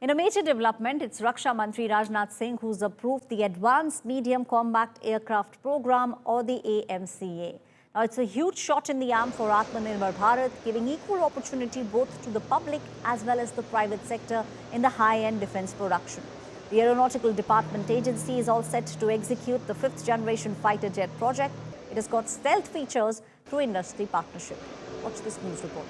In a major development, it's Raksha Mantri Rajnath Singh who's approved the Advanced Medium Combat Aircraft Program, or the AMCA. Now, it's a huge shot in the arm for Atmanirbhar Bharat, giving equal opportunity both to the public as well as the private sector in the high-end defence production. The Aeronautical Development Agency is all set to execute the 5th generation fighter jet project. It has got stealth features through industry partnership. Watch this news report.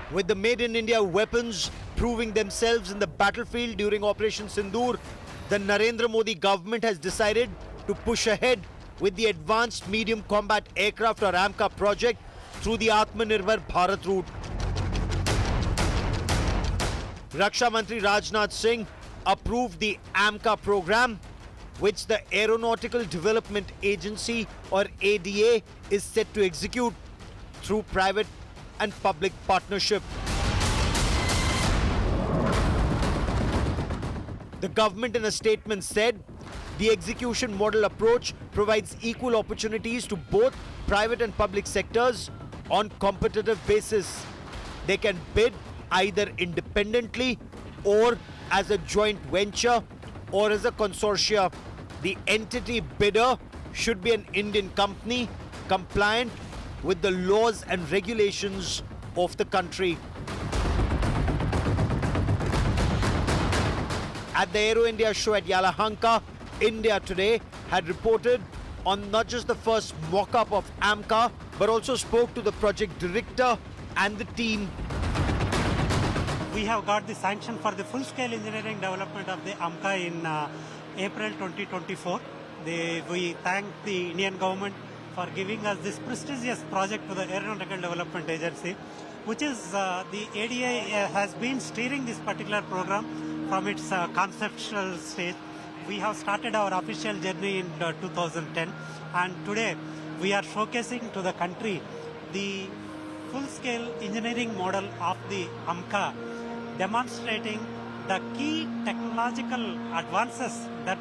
With the Made in India weapons proving themselves in the battlefield during Operation Sindoor, the Narendra Modi government has decided to push ahead with the Advanced Medium Combat Aircraft, or AMCA project, through the Atmanirbhar Bharat route. Raksha Mantri Rajnath Singh approved the AMCA program, which the Aeronautical Development Agency, or ADA, is set to execute through private and public partnership. The government in a statement said the execution model approach provides equal opportunities to both private and public sectors on competitive basis. They can bid either independently or as a joint venture or as a consortia. The entity bidder should be an Indian company compliant with the laws and regulations of the country. At the Aero India show at Yelahanka, India Today had reported on not just the first mock-up of AMCA, but also spoke to the project director and the team. We have got the sanction for the full-scale engineering development of the AMCA in April 2024. We thank the Indian government for giving us this prestigious project to the Aeronautical Development Agency, which is the ADA has been steering this particular program from its conceptual stage. We have started our official journey in 2010, and today we are showcasing to the country the full-scale engineering model of the AMCA, demonstrating the key technological advances that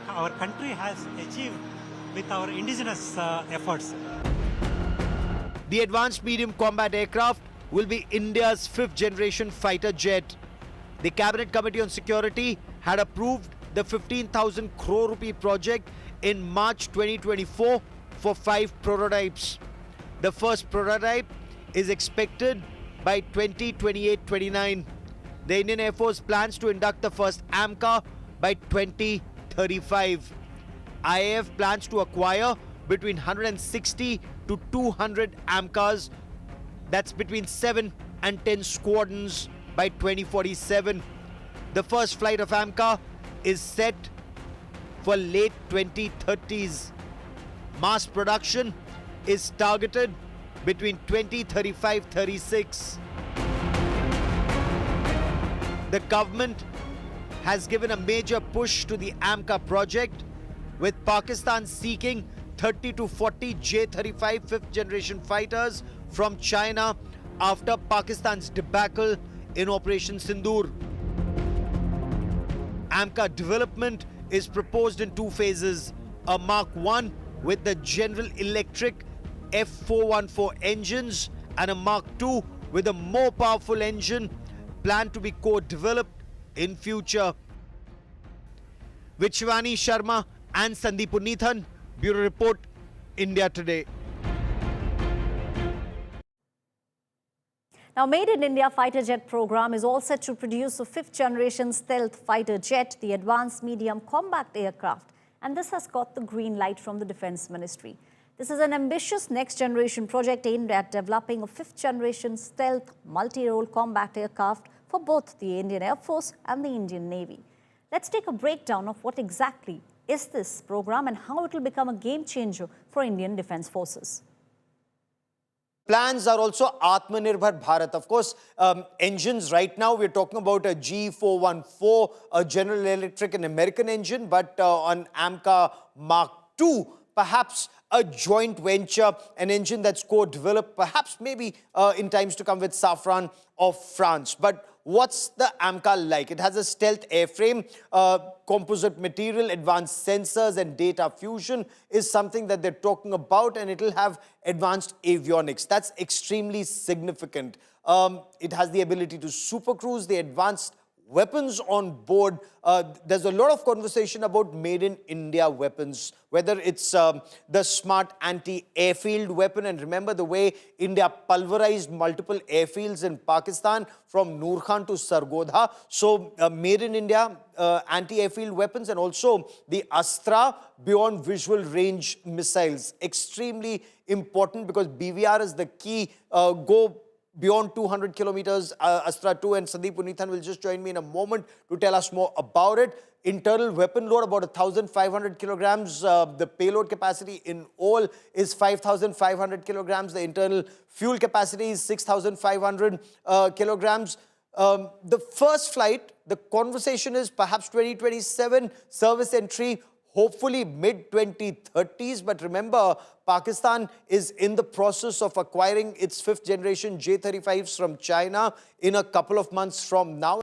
our country has achieved with our indigenous efforts. The Advanced Medium Combat Aircraft will be India's 5th generation fighter jet. The Cabinet Committee on Security had approved the 15,000 crore rupee project in March 2024 for 5 prototypes. The first prototype is expected by 2028-29. The Indian Air Force plans to induct the first AMCA by 2035. IAF plans to acquire between 160 to 200 AMCAs, that's between 7 and 10 squadrons, by 2047. The first flight of AMCA is set for late 2030s. Mass production is targeted between 2035-36. The government has given a major push to the AMCA project, with Pakistan seeking 30 to 40 J-35 5th generation fighters from China after Pakistan's debacle in Operation Sindoor. AMCA development is proposed in 2 phases, a Mark I with the General Electric F414 engines and a Mark II with a more powerful engine planned to be co-developed in future. With Shivani Sharma and Sandeep Punithan, Bureau Report, India Today. Now, Made in India fighter jet program is all set to produce a 5th generation stealth fighter jet, the Advanced Medium Combat Aircraft. And this has got the green light from the Defence Ministry. This is an ambitious next generation project aimed at developing a 5th generation stealth multi-role combat aircraft for both the Indian Air Force and the Indian Navy. Let's take a breakdown of what exactly is this program and how it will become a game changer for Indian Defence Forces. Plans are also Atmanirbhar Bharat. Of course, engines right now, we're talking about a G414, a General Electric, an American engine, but on AMCA Mark II, perhaps a joint venture, an engine that's co-developed, perhaps maybe in times to come with Safran of France. But what's the AMCA like? It has a stealth airframe, composite material, advanced sensors and data fusion is something that they're talking about, and it'll have advanced avionics. That's extremely significant. It has the ability to supercruise, the advanced weapons on board. There's a lot of conversation about made in India weapons, whether it's the smart anti-airfield weapon. And remember the way India pulverized multiple airfields in Pakistan from Noor Khan to Sargodha. So made in India anti-airfield weapons, and also the Astra beyond visual range missiles. Extremely important because BVR is the key. Go beyond 200 kilometers, Astra 2, and Sandeep Punithan will just join me in a moment to tell us more about it. Internal weapon load about 1,500 kilograms. The payload capacity in all is 5,500 kilograms. The internal fuel capacity is 6,500 kilograms. The first flight, the conversation is perhaps 2027, service entry hopefully mid-2030s. But remember, Pakistan is in the process of acquiring its 5th generation J-35s from China in a couple of months from now.